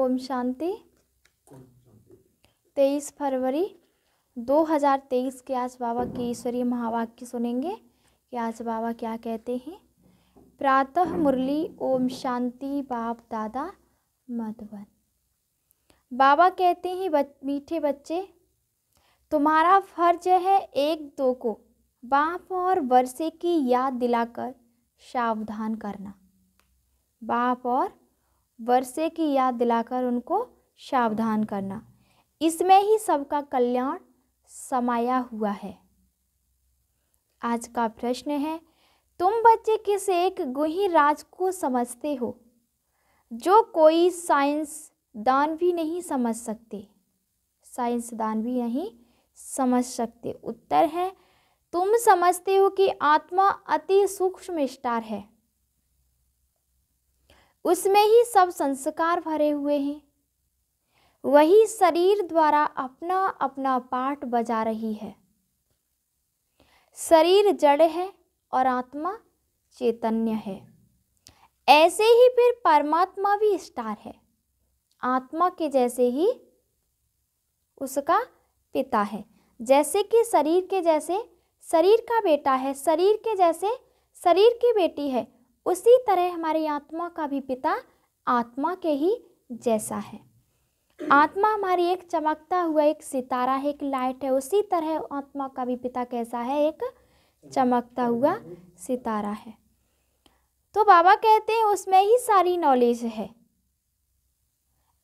ओम शांति। 23 फरवरी 2023 के आज बाबा के ईश्वरीय महावाक्य सुनेंगे कि आज बाबा क्या कहते हैं। प्रातः मुरली ओम शांति बाप दादा मधुबन। बाबा कहते हैं, मीठे बच्चे, तुम्हारा फर्ज है एक दो को बाप और वर्षे की याद दिलाकर सावधान करना। बाप और वर्षे की याद दिलाकर उनको सावधान करना, इसमें ही सबका कल्याण समाया हुआ है। आज का प्रश्न है, तुम बच्चे किस एक गुही राज को समझते हो जो कोई साइंसदान भी नहीं समझ सकते। साइंसदान भी नहीं समझ सकते। उत्तर है, तुम समझते हो कि आत्मा अति सूक्ष्म स्टार है, उसमें ही सब संस्कार भरे हुए हैं। वही शरीर द्वारा अपना अपना पाठ बजा रही है। शरीर जड़ है और आत्मा चैतन्य है। ऐसे ही फिर परमात्मा भी स्टार है, आत्मा के जैसे ही उसका पिता है। जैसे कि शरीर के जैसे शरीर का बेटा है, शरीर के जैसे शरीर की बेटी है, उसी तरह हमारी आत्मा का भी पिता आत्मा के ही जैसा है। आत्मा हमारी एक चमकता हुआ एक सितारा है, एक लाइट है। उसी तरह आत्मा का भी पिता कैसा है, एक चमकता हुआ सितारा है। तो बाबा कहते हैं उसमें ही सारी नॉलेज है।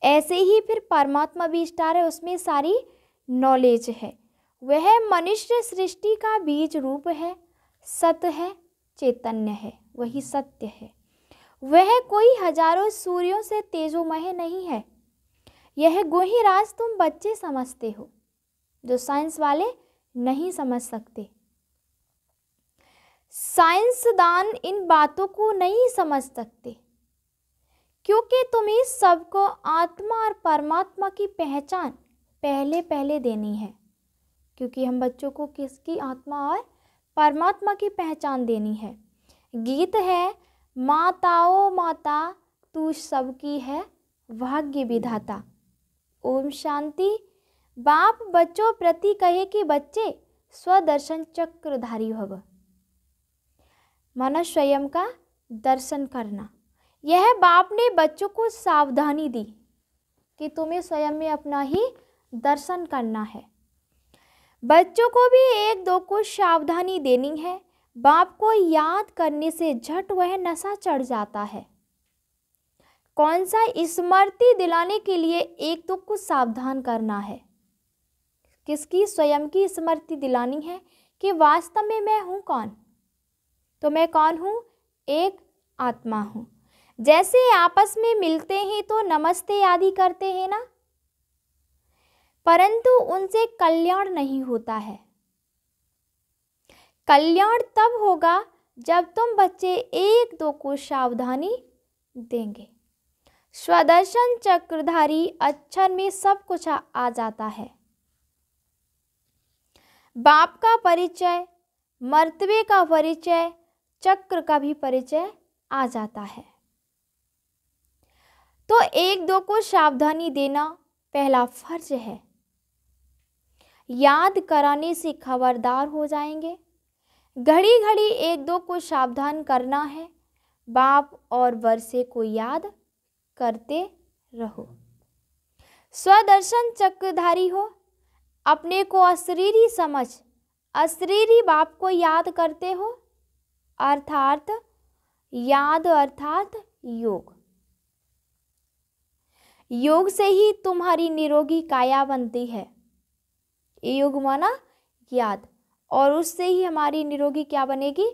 ऐसे ही फिर परमात्मा भी स्टार है, उसमें सारी नॉलेज है। वह मनुष्य सृष्टि का बीज रूप है, सत्य है, चैतन्य है, वही सत्य है। वह कोई हजारों सूर्यों से तेजोमय नहीं है। यह गुही राज तुम बच्चे समझते हो, जो साइंस वाले नहीं समझ सकते। साइंसदान इन बातों को नहीं समझ सकते, क्योंकि तुम्हें सबको आत्मा और परमात्मा की पहचान पहले पहले देनी है। क्योंकि हम बच्चों को किसकी, आत्मा और परमात्मा की पहचान देनी है। गीत है, माताओ माता तू सबकी है भाग्य विधाता। ओम शांति। बाप बच्चों प्रति कहे कि बच्चे स्वदर्शन चक्रधारी भव, मानो स्वयं का दर्शन करना। यह बाप ने बच्चों को सावधानी दी कि तुम्हें स्वयं में अपना ही दर्शन करना है। बच्चों को भी एक दो को सावधानी देनी है। बाप को याद करने से झट वह नशा चढ़ जाता है। कौन सा, स्मृति दिलाने के लिए एक दो को सावधान करना है। किसकी, स्वयं की स्मृति दिलानी है कि वास्तव में मैं हूँ कौन। तो मैं कौन हूँ, एक आत्मा हूँ। जैसे आपस में मिलते हैं तो नमस्ते आदि करते हैं ना, परंतु उनसे कल्याण नहीं होता है। कल्याण तब होगा जब तुम बच्चे एक दो को सावधानी देंगे। स्वदर्शन चक्रधारी अक्षर में सब कुछ आ जाता है। बाप का परिचय, मर्तबे का परिचय, चक्र का भी परिचय आ जाता है। तो एक दो को सावधानी देना पहला फर्ज है। याद कराने से खबरदार हो जाएंगे। घड़ी घड़ी एक दो को सावधान करना है। बाप और वर्षे को याद करते रहो। स्वदर्शन चक्रधारी हो, अपने को अशरीरी समझ अशरीरी बाप को याद करते हो, अर्थात याद अर्थात योग। योग से ही तुम्हारी निरोगी काया बनती है। योग माना याद, और उससे ही हमारी निरोगी क्या बनेगी,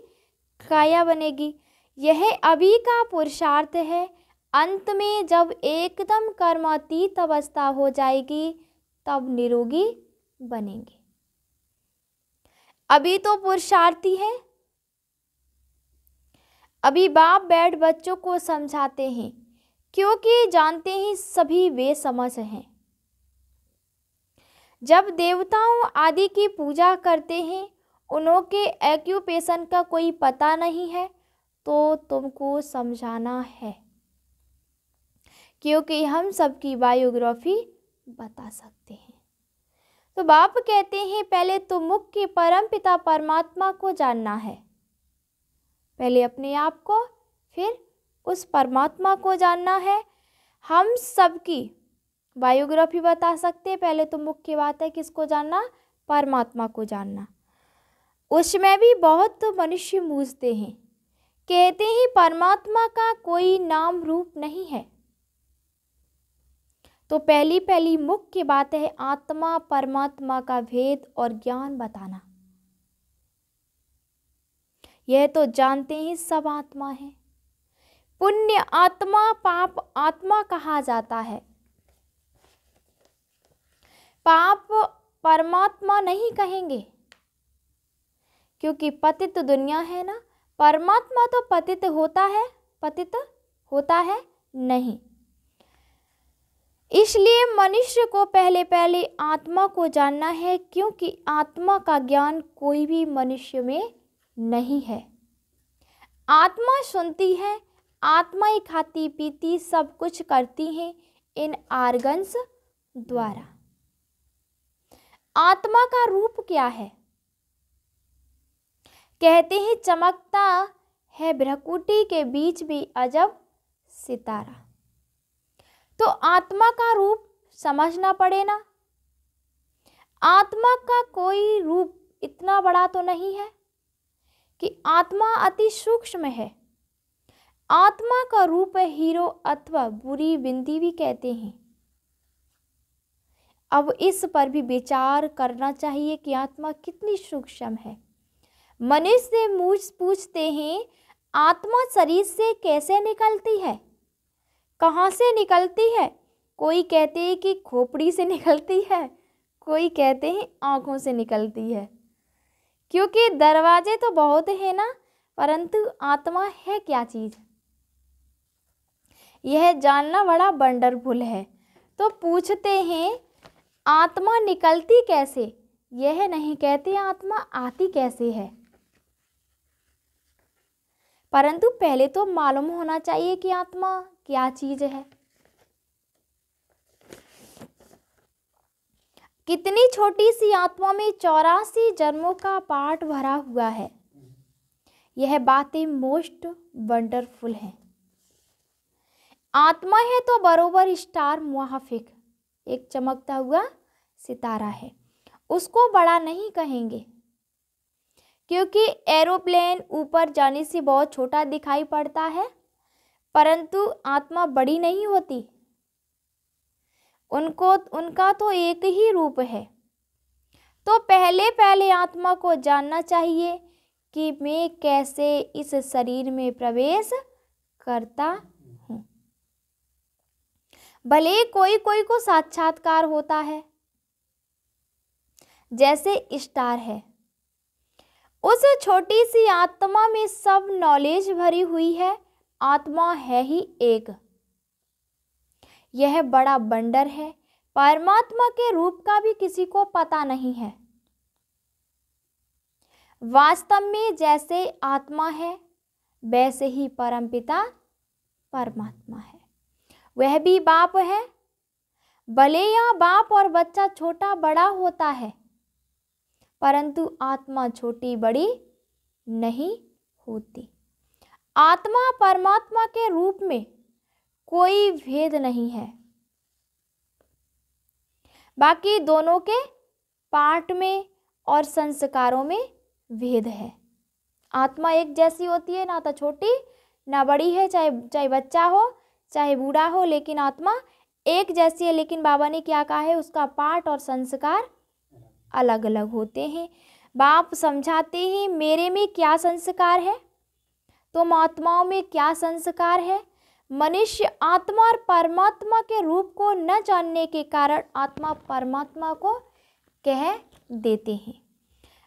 काया बनेगी। यह अभी का पुरुषार्थ है। अंत में जब एकदम कर्मातीत अवस्था हो जाएगी तब निरोगी बनेंगे। अभी तो पुरुषार्थी है। अभी बाप बैठ बच्चों को समझाते हैं, क्योंकि जानते हैं सभी वे समझ हैं। जब देवताओं आदि की पूजा करते हैं, उनके एक्यूपेशन का कोई पता नहीं है, तो तुमको समझाना है क्योंकि हम सबकी बायोग्राफी बता सकते हैं। तो बाप कहते हैं पहले तो मुख्य परमपिता परमात्मा को जानना है, पहले अपने आप को, फिर उस परमात्मा को जानना है। हम सबकी बायोग्राफी बता सकते हैं, पहले तो मुख्य बात है किसको जानना, परमात्मा को जानना। उसमें भी बहुत मनुष्य पूछते हैं, कहते हैं परमात्मा का कोई नाम रूप नहीं है। तो पहली मुख्य बात है आत्मा परमात्मा का भेद और ज्ञान बताना। यह तो जानते ही सब आत्मा है। पुण्य आत्मा पाप आत्मा कहा जाता है। पाप परमात्मा नहीं कहेंगे, क्योंकि पतित दुनिया है ना। परमात्मा तो पतित होता है नहीं। इसलिए मनुष्य को पहले आत्मा को जानना है, क्योंकि आत्मा का ज्ञान कोई भी मनुष्य में नहीं है। आत्मा सुनती है, आत्मा ही खाती पीती सब कुछ करती है इन आर्गन्स द्वारा। आत्मा का रूप क्या है? कहते हैं चमकता है भ्रकुटी के बीच भी अजब सितारा। तो आत्मा का रूप समझना पड़े ना। आत्मा का कोई रूप इतना बड़ा तो नहीं है कि आत्मा अति सूक्ष्म है। आत्मा का रूप है हीरो अथवा बुरी बिंदी भी कहते हैं। अब इस पर भी विचार करना चाहिए कि आत्मा कितनी सूक्ष्म है। मनुष्य मुझ पूछते हैं आत्मा शरीर से कैसे निकलती है, कहाँ से निकलती है? कोई कहते हैं कि खोपड़ी से निकलती है, कोई कहते हैं आँखों से निकलती है। क्योंकि दरवाजे तो बहुत है ना, परंतु आत्मा है क्या चीज़, यह जानना बड़ा वंडरफुल है। तो पूछते हैं आत्मा निकलती कैसे? यह नहीं कहते आत्मा आती कैसे है, परंतु पहले तो मालूम होना चाहिए कि आत्मा क्या चीज है। कितनी छोटी सी आत्मा में 84 जन्मों का पाठ भरा हुआ है। यह बातें मोस्ट वंडरफुल हैं। आत्मा है तो बरोबर स्टार मुआफिक एक चमकता हुआ सितारा है, उसको बड़ा नहीं कहेंगे, क्योंकि एरोप्लेन ऊपर जाने से बहुत छोटा दिखाई पड़ता है, परंतु आत्मा बड़ी नहीं होती। उनका तो एक ही रूप है। तो पहले आत्मा को जानना चाहिए कि मैं कैसे इस शरीर में प्रवेश करता हूँ। भले कोई को साक्षात्कार होता है, जैसे स्टार है, उस छोटी सी आत्मा में सब नॉलेज भरी हुई है। आत्मा है ही एक, यह बड़ा वंडर है। परमात्मा के रूप का भी किसी को पता नहीं है। वास्तव में जैसे आत्मा है वैसे ही परमपिता परमात्मा है, वह भी बाप है। भले यहाँ बाप और बच्चा छोटा बड़ा होता है, परंतु आत्मा छोटी बड़ी नहीं होती। आत्मा परमात्मा के रूप में कोई भेद नहीं है, बाकी दोनों के पार्ट में और संस्कारों में भेद है। आत्मा एक जैसी होती है, ना तो छोटी ना बड़ी है, चाहे बच्चा हो चाहे बूढ़ा हो, लेकिन आत्मा एक जैसी है। लेकिन बाबा ने क्या कहा है, उसका पार्ट और संस्कार अलग अलग होते हैं। बाप समझाते हैं मेरे में क्या संस्कार है, तुम आत्माओं में क्या संस्कार है। मनुष्य आत्मा और परमात्मा के रूप को न जानने के कारण आत्मा परमात्मा को कह देते हैं।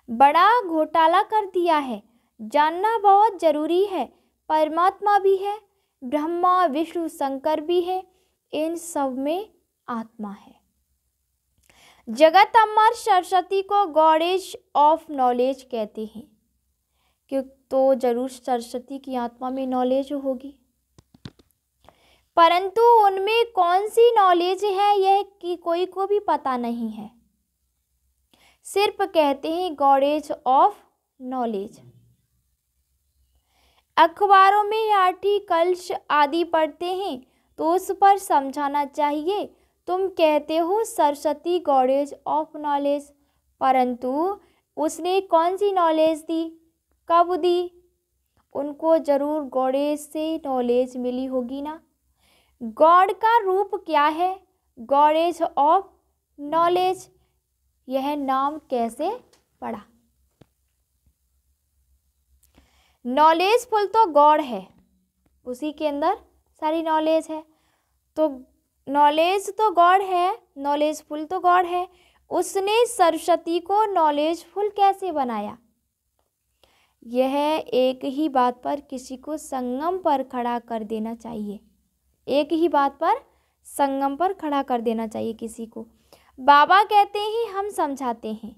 बड़ा घोटाला कर दिया है। जानना बहुत जरूरी है। परमात्मा भी है, ब्रह्मा विष्णु शंकर भी है, इन सब में आत्मा है। जगत अमर सरस्वती को गॉडेस ऑफ नॉलेज कहते हैं, क्यों तो जरूर सरस्वती की आत्मा में नॉलेज होगी। परंतु उनमें कौन सी नॉलेज है यह कि कोई को भी पता नहीं है। सिर्फ कहते हैं गॉडेज ऑफ नॉलेज। अखबारों में आर्टिकल्स आदि पढ़ते हैं तो उस पर समझाना चाहिए। तुम कहते हो सरस्वती गॉडेज ऑफ नॉलेज, परंतु उसने कौन सी नॉलेज दी, कब दी? उनको जरूर गॉडेज से नॉलेज मिली होगी ना। गॉड का रूप क्या है? Goddess of knowledge. यह नाम कैसे पड़ा? नॉलेजफुल तो गॉड है, उसी के अंदर सारी नॉलेज है। तो नॉलेज तो गॉड है, नॉलेजफुल तो गॉड है। उसने सरस्वती को नॉलेजफुल कैसे बनाया? यह एक ही बात पर किसी को संगम पर खड़ा कर देना चाहिए। एक ही बात पर संगम पर खड़ा कर देना चाहिए किसी को। बाबा कहते हैं हम समझाते हैं,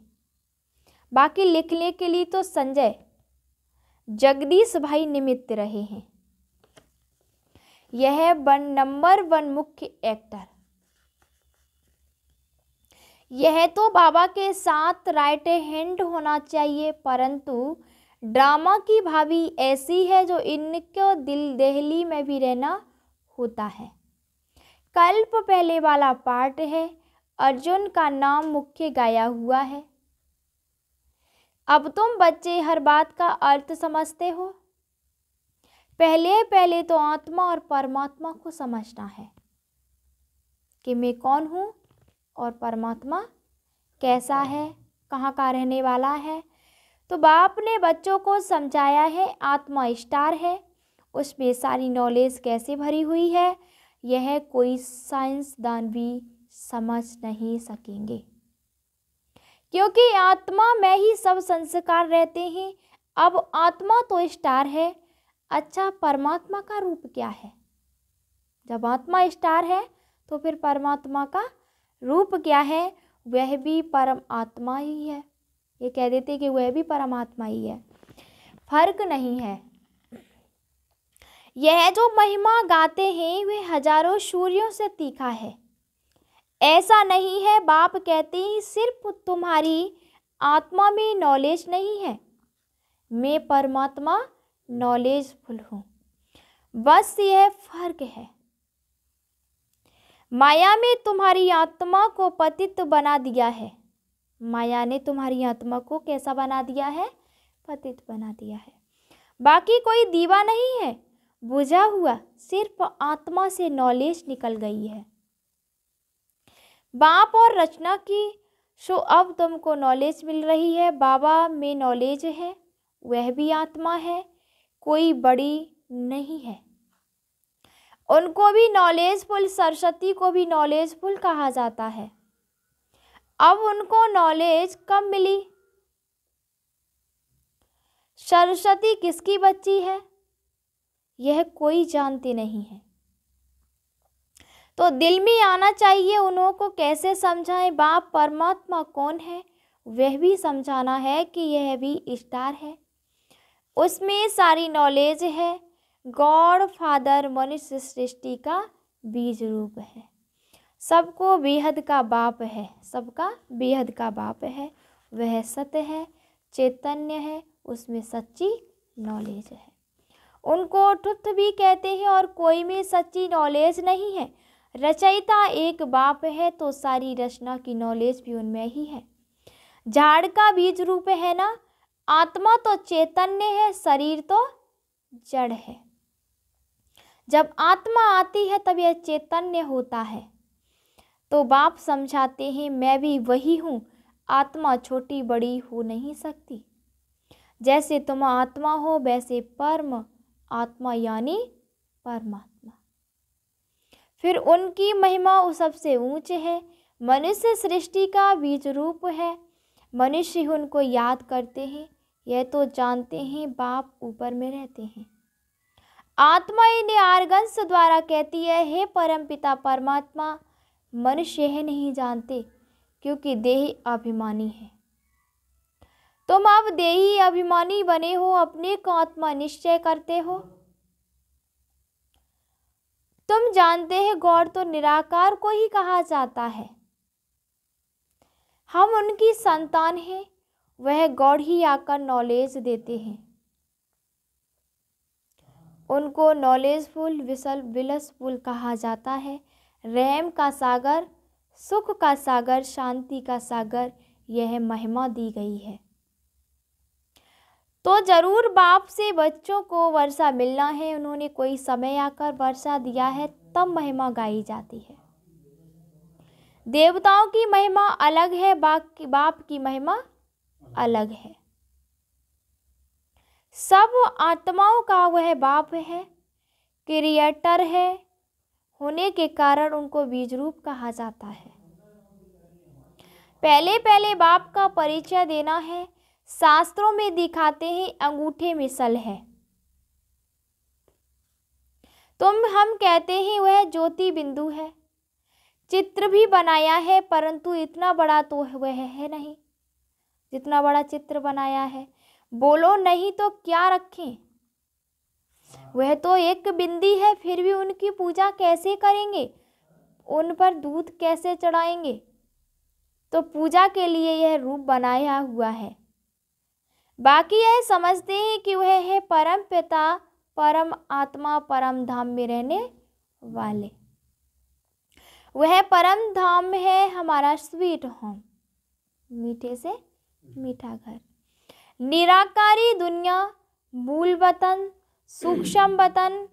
बाकी लिखने के लिए तो संजय जगदीश भाई निमित्त रहे हैं। यह नंबर 1 मुख्य एक्टर। यह तो बाबा के साथ राइट हैंड होना चाहिए, परंतु ड्रामा की भाभी ऐसी है जो इनको दिल दहली में भी रहना होता है। कल्प पहले वाला पार्ट है, अर्जुन का नाम मुख्य गाया हुआ है। अब तुम बच्चे हर बात का अर्थ समझते हो। पहले तो आत्मा और परमात्मा को समझना है कि मैं कौन हूँ और परमात्मा कैसा है, कहाँ का रहने वाला है। तो बाप ने बच्चों को समझाया है आत्मा स्टार है, उसमें सारी नॉलेज कैसे भरी हुई है यह कोई साइंसदान भी समझ नहीं सकेंगे, क्योंकि आत्मा में ही सब संस्कार रहते हैं। अब आत्मा तो स्टार है, अच्छा परमात्मा का रूप क्या है? जब आत्मा स्टार है तो फिर परमात्मा का रूप क्या है? वह भी परम आत्मा ही है। ये कह देते कि वह भी परमात्मा ही है, फर्क नहीं है। यह जो महिमा गाते हैं वह हजारों सूर्यों से तीखा है, ऐसा नहीं है। बाप कहते हैं सिर्फ तुम्हारी आत्मा में नॉलेज नहीं है, मैं परमात्मा नॉलेजफुल हूँ, बस यह फर्क है। माया में तुम्हारी आत्मा को पतित बना दिया है। माया ने तुम्हारी आत्मा को कैसा बना दिया है? पतित बना दिया है। बाकी कोई दीवा नहीं है, बुझा हुआ, सिर्फ आत्मा से नॉलेज निकल गई है। बाप और रचना की सो अब तुमको नॉलेज मिल रही है। बाबा में नॉलेज है, वह भी आत्मा है, कोई बड़ी नहीं है। उनको भी नॉलेजफुल, सरस्वती को भी नॉलेजफुल कहा जाता है। अब उनको नॉलेज कब मिली? सरस्वती किसकी बच्ची है यह कोई जानते नहीं है। तो दिल में आना चाहिए, उन्हों को कैसे समझाएं बाप परमात्मा कौन है, वह भी समझाना है कि यह भी स्टार है, उसमें सारी नॉलेज है। गॉड फादर मनुष्य सृष्टि का बीज रूप है, सबको बेहद का बाप है, सबका बेहद का बाप है। वह सत्य है, चैतन्य है, उसमें सच्ची नॉलेज है। उनको ट्रुथ भी कहते हैं और कोई में सच्ची नॉलेज नहीं है। रचयिता एक बाप है तो सारी रचना की नॉलेज भी उनमें ही है। झाड़ का बीज रूप है ना, आत्मा तो चैतन्य है, शरीर तो जड़ है। जब आत्मा आती है तब यह चैतन्य होता है। तो बाप समझाते हैं मैं भी वही हूँ, आत्मा छोटी बड़ी हो नहीं सकती। जैसे तुम आत्मा हो वैसे परम आत्मा यानी परमात्मा। फिर उनकी महिमा सबसे ऊंच है, मनुष्य सृष्टि का बीज रूप है। मनुष्य उनको याद करते हैं, यह तो जानते हैं बाप ऊपर में रहते हैं। आत्मा इन्हें आर्गंस द्वारा कहती है हे परम पिता परमात्मा। मनुष्य यह नहीं जानते क्योंकि देह अभिमानी है। तुम अब देही अभिमानी बने हो, अपने को आत्मा निश्चय करते हो। तुम जानते हैं गॉड तो निराकार को ही कहा जाता है। हम उनकी संतान हैं, वह गॉड ही आकर नॉलेज देते हैं। उनको नॉलेजफुल विलसफुल कहा जाता है। रहम का सागर, सुख का सागर, शांति का सागर, यह महिमा दी गई है। तो जरूर बाप से बच्चों को वर्षा मिलना है। उन्होंने कोई समय आकर वर्षा दिया है, तब महिमा गाई जाती है। देवताओं की महिमा अलग है, बाप की महिमा अलग है। सब आत्माओं का वह बाप है, क्रिएटर है, होने के कारण उनको बीज रूप कहा जाता है। पहले पहले बाप का परिचय देना है। शास्त्रों में दिखाते हैं अंगूठे में सल है। हम कहते हैं वह ज्योति बिंदु है। चित्र भी बनाया है, परंतु इतना बड़ा तो वह है नहीं जितना बड़ा चित्र बनाया है। बोलो नहीं तो क्या रखें, वह तो एक बिंदी है, फिर भी उनकी पूजा कैसे करेंगे, उन पर दूध कैसे चढ़ाएंगे। तो पूजा के लिए यह रूप बनाया हुआ है। बाकी यह समझते हैं कि वह है परम पिता, परम आत्मा, परम धाम में रहने वाले। वह परम धाम है हमारा स्वीट होम, मीठे से मीठा घर। निराकारी दुनिया, मूल वतन, सूक्ष्म वतन,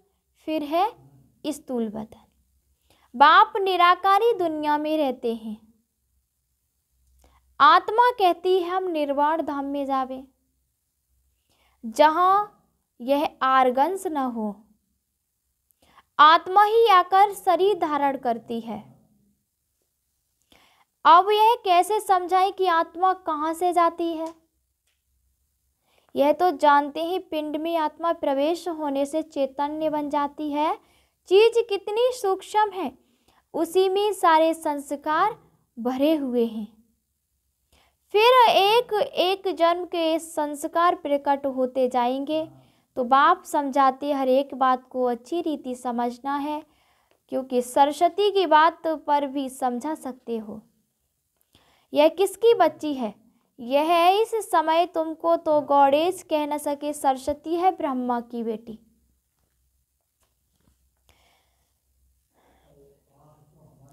फिर है स्थूल वतन। बाप निराकारी दुनिया में रहते हैं। आत्मा कहती है हम निर्वाण धाम में जावे, जहां यह आर्गन्स न हो। आत्मा ही आकर शरीर धारण करती है। अब यह कैसे समझाए कि आत्मा कहाँ से जाती है। यह तो जानते ही पिंड में आत्मा प्रवेश होने से चैतन्य बन जाती है। चीज कितनी सूक्ष्म है, उसी में सारे संस्कार भरे हुए हैं। फिर एक एक जन्म के संस्कार प्रकट होते जाएंगे। तो बाप समझाते हर एक बात को अच्छी रीति समझना है, क्योंकि सरस्वती की बात पर भी समझा सकते हो। यह किसकी बच्ची है, यह है इस समय तुमको तो गॉडेज कह न सके, सरस्वती है ब्रह्मा की बेटी।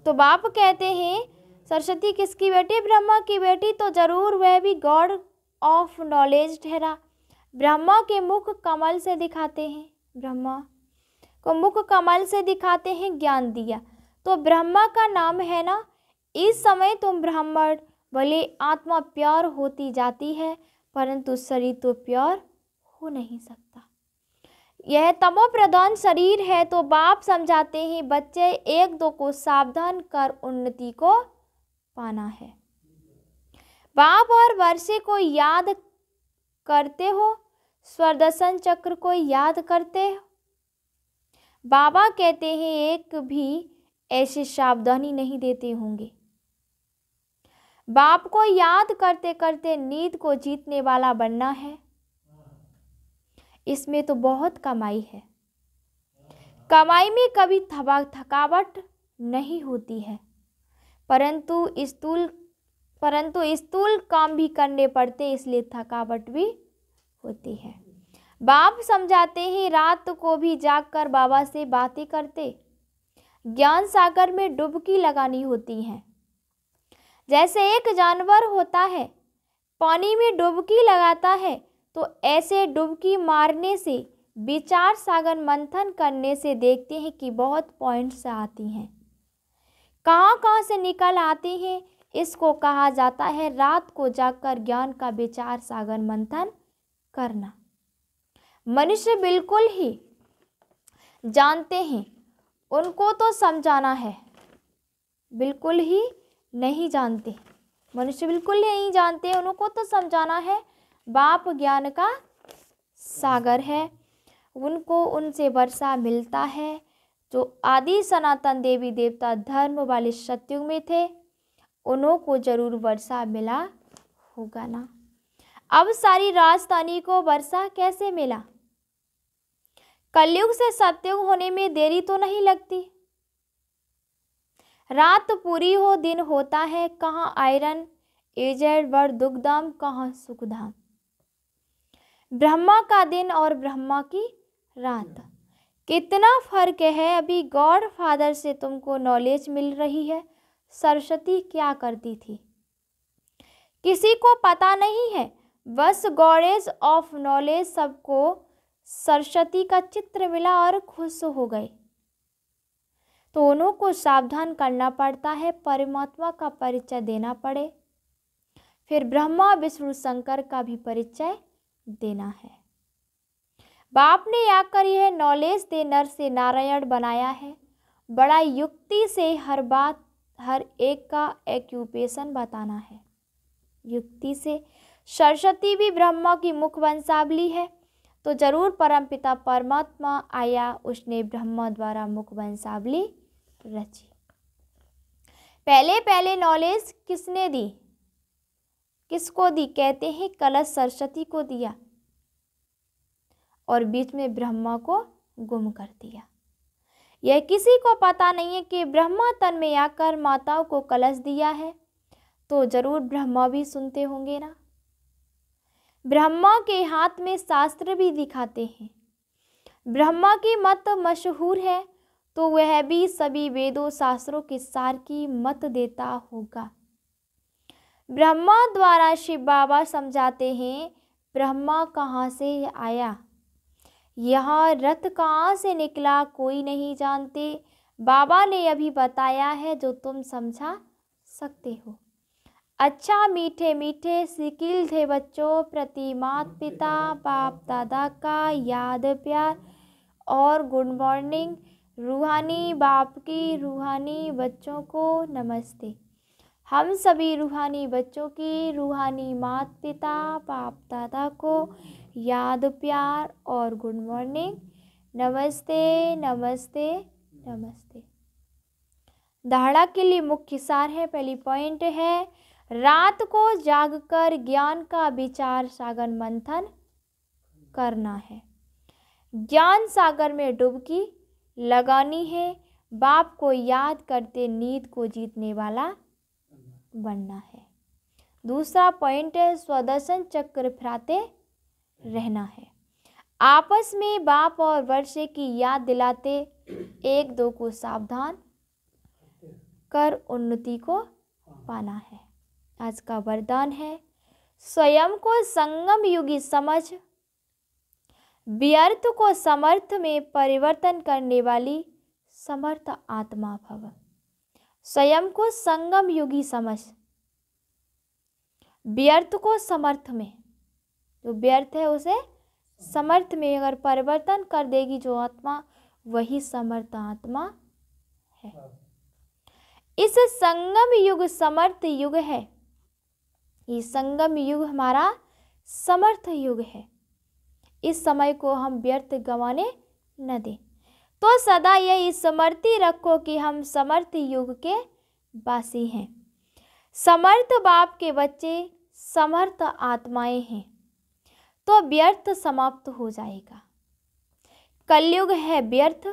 तो बाप कहते हैं सरस्वती किसकी बेटी, ब्रह्मा की बेटी। तो जरूर वह भी गॉड ऑफ नॉलेज ठहरा। ब्रह्मा के मुख कमल से दिखाते हैं, ब्रह्मा को मुख कमल से दिखाते हैं ज्ञान दिया। तो ब्रह्मा का नाम है ना। इस समय तुम ब्राह्मण, भले आत्मा प्योर होती जाती है, परंतु शरीर तो प्योर हो नहीं सकता। यह तमो प्रधान शरीर है। तो बाप समझाते हैं बच्चे एक दो को सावधान कर उन्नति को पाना है। बाप और वर्षे को याद करते हो, स्वरदर्शन चक्र को याद करते हो। बाबा कहते हैं एक भी ऐसी सावधानी नहीं देते होंगे। बाप को याद करते करते नींद को जीतने वाला बनना है। इसमें तो बहुत कमाई है। कमाई में कभी थकावट नहीं होती है, परंतु स्थूल काम भी करने पड़ते, इसलिए थकावट भी होती है। बाप समझाते हैं रात को भी जागकर बाबा से बातें करते, ज्ञान सागर में डुबकी लगानी होती है। जैसे एक जानवर होता है, पानी में डुबकी लगाता है, तो ऐसे डुबकी मारने से, विचार सागर मंथन करने से देखते हैं कि बहुत पॉइंट्स आती हैं, कहाँ कहाँ से निकल आती हैं। इसको कहा जाता है रात को जागकर ज्ञान का विचार सागर मंथन करना। मनुष्य बिल्कुल ही जानते हैं, उनको तो समझाना है। बिल्कुल ही नहीं जानते, मनुष्य बिल्कुल ही नहीं जानते, उनको तो समझाना है। बाप ज्ञान का सागर है, उनको उनसे वर्षा मिलता है। जो आदि सनातन देवी देवता धर्म वाले सतयुग में थे, उन्हों को जरूर वर्षा मिला होगा ना। अब सारी राजधानी को वर्षा कैसे मिला, कलयुग से सतयुग होने में देरी तो नहीं लगती। रात पूरी हो दिन होता है, कहाँ आयरन एजेड वर दुखधाम, कहाँ सुखधाम। ब्रह्मा का दिन और ब्रह्मा की रात, कितना फर्क है। अभी गॉड फादर से तुमको नॉलेज मिल रही है। सरस्वती क्या करती थी किसी को पता नहीं है, बस गॉडेस ऑफ नॉलेज सबको सरस्वती का चित्र मिला और खुश हो गए। तो उन्हों को सावधान करना पड़ता है, परमात्मा का परिचय देना पड़े, फिर ब्रह्मा विष्णु शंकर का भी परिचय देना है। बाप ने आकर यह नॉलेज दे नर से नारायण बनाया है। बड़ा युक्ति से हर बात हर एक का एक्यूपेशन बताना है। युक्ति से सरस्वती भी ब्रह्मा की मुख वंशावली है, तो जरूर परमपिता परमात्मा आया, उसने ब्रह्मा द्वारा मुख वंशावली रची। पहले पहले नॉलेज किसने दी, किसको दी? कहते हैं कलश सरस्वती को दिया और बीच में ब्रह्मा को गुम कर दिया। यह किसी को पता नहीं है कि ब्रह्मा तन में आकर माताओं को कलश दिया है, तो जरूर ब्रह्मा भी सुनते होंगे ना। ब्रह्मा के हाथ में शास्त्र भी दिखाते हैं। ब्रह्मा की मत मशहूर है, तो वह भी सभी वेदों शास्त्रों के सार की मत देता होगा। ब्रह्मा द्वारा शिव बाबा समझाते हैं, ब्रह्मा कहाँ से आया, यहाँ रथ कहाँ से निकला कोई नहीं जानते। बाबा ने अभी बताया है जो तुम समझा सकते हो। अच्छा मीठे मीठे सिकिल थे बच्चों, प्रति माता पिता बाप दादा का याद प्यार और गुड मॉर्निंग। रूहानी बाप की रूहानी बच्चों को नमस्ते। हम सभी रूहानी बच्चों की रूहानी माता पिता बाप दादा को याद प्यार और गुड मॉर्निंग, नमस्ते नमस्ते नमस्ते। धारणा के लिए मुख्य सार है। पहली पॉइंट है, रात को जागकर ज्ञान का विचार सागर मंथन करना है। ज्ञान सागर में डुबकी लगानी है। बाप को याद करते नींद को जीतने वाला बनना है। दूसरा पॉइंट है, स्वदर्शन चक्र फहराते रहना है। आपस में बाप और वर्षे की याद दिलाते एक दो को सावधान कर उन्नति को पाना है। आज का वरदान है, स्वयं को संगम युगी समझ, व्यर्थ को समर्थ में परिवर्तन करने वाली समर्थ आत्मा भव। स्वयं को संगम युगी समझ, व्यर्थ को समर्थ में, जो व्यर्थ है उसे समर्थ में अगर परिवर्तन कर देगी जो आत्मा, वही समर्थ आत्मा है। इस संगम युग समर्थ युग है। ये संगम युग हमारा समर्थ युग है। इस समय को हम व्यर्थ गंवाने न दें। तो सदा यही स्मृति रखो कि हम समर्थ युग के वासी हैं। समर्थ बाप के बच्चे समर्थ आत्माएं हैं, तो व्यर्थ समाप्त हो जाएगा। कलयुग है व्यर्थ।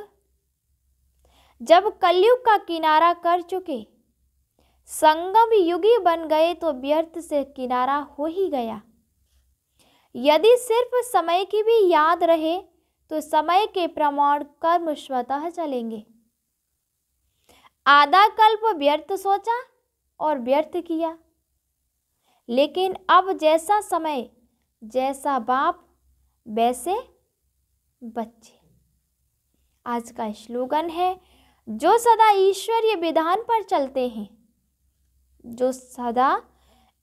जब कलयुग का किनारा कर चुके, संगम युगी बन गए, तो व्यर्थ से किनारा हो ही गया। यदि सिर्फ समय की भी याद रहे तो समय के प्रमाण कर्म स्वतः चलेंगे। आधा कल्प व्यर्थ सोचा और व्यर्थ किया, लेकिन अब जैसा समय जैसा बाप वैसे बच्चे। आज का स्लोगन है, जो सदा ईश्वरीय विधान पर चलते हैं, जो सदा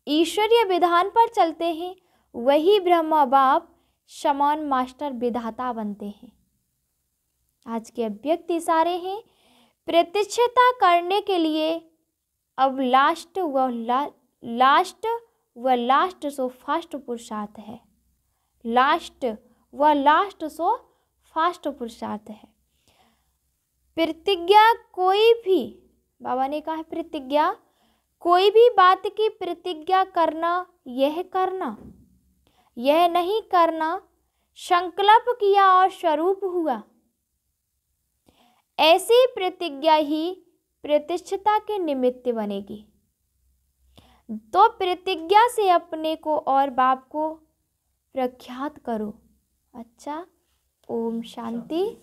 ईश्वरीय विधान पर चलते हैं, वही ब्रह्मा बाप समान मास्टर विधाता बनते हैं। आज के अव्यक्त इशारे हैं, प्रत्यक्षता करने के लिए अब लास्ट सो फास्ट पुरुषार्थ है। लास्ट सो फास्ट पुरुषार्थ है। प्रतिज्ञा कोई भी, बाबा ने कहा है प्रतिज्ञा, कोई भी बात की प्रतिज्ञा करना, यह नहीं करना संकल्प किया और स्वरूप हुआ। ऐसी प्रतिज्ञा ही प्रतिष्ठता के निमित्त बनेगी। तो प्रतिज्ञा से अपने को और बाप को प्रख्यात करो। अच्छा, ओम शांति।